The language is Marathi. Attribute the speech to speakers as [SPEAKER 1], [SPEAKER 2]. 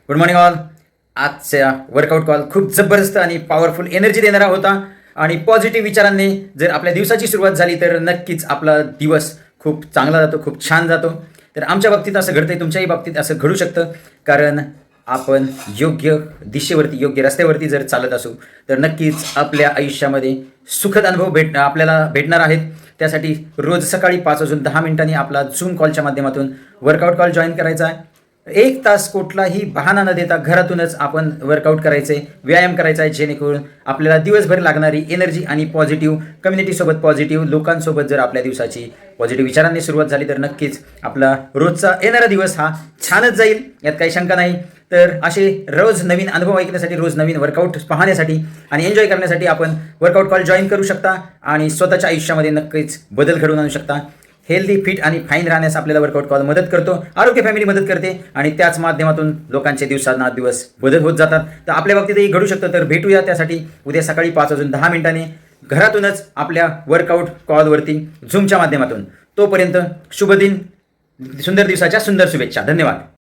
[SPEAKER 1] Good morning all. आजचा वर्कआउट कॉल खूप जबरदस्त आणि पॉवरफुल एनर्जी देणारा होता आणि पॉझिटिव्ह विचारांनी जर आपल्या दिवसाची सुरुवात झाली तर नक्कीच आपला दिवस खूप चांगला जातो, खूप छान जातो. तर आमच्या बाबतीत असं घडतंय, तुमच्याही बाबतीत असं घडू शकतं, कारण आपण योग्य दिशेवरती, योग्य रस्त्यावरती जर चालत असू तर नक्कीच आपल्या आयुष्यामध्ये सुखद अनुभव आपल्याला भेटणार आहेत. त्यासाठी रोज सकाळी 5:10 आपला झूम कॉलच्या माध्यमातून वर्कआउट कॉल जॉईन करायचा आहे. 1 तास कुठलाही बहाणा न देता घरातूनच आपण वर्कआउट करायचे, व्यायाम करायचा आहे, जेणेकरून आपल्याला दिवसभर लागणारी एनर्जी आणि पॉझिटिव्ह कम्युनिटीसोबत, पॉझिटिव्ह लोकांसोबत जर आपल्या दिवसाची पॉझिटिव्ह विचारांनी सुरुवात झाली तर नक्कीच आपला रोजचा येणारा दिवस हा छानच जाईल, यात काही शंका नाही. तर असे रोज नवीन अनुभव ऐकण्यासाठी, रोज नवीन वर्कआउट पाहण्यासाठी आणि एन्जॉय करण्यासाठी आपण वर्कआउट कॉल जॉईन करू शकता आणि स्वतःच्या आयुष्यामध्ये नक्कीच बदल घडवून आणू शकता. हेल्दी, फिट आणि फाईन राहण्यास आपल्याला वर्कआउट कॉल मदत करतो, आरोग्य फॅमिली मदत करते आणि त्याच माध्यमातून लोकांचे दिवसांना दिवस बदल होत जातात. तर आपल्या बाबतीतही घडू शकतं. तर भेटूया त्यासाठी उद्या सकाळी 5:10 घरातूनच आपल्या वर्कआउट कॉलवरती झूमच्या माध्यमातून. तोपर्यंत शुभ दिन, सुंदर दिवसाच्या सुंदर शुभेच्छा. धन्यवाद.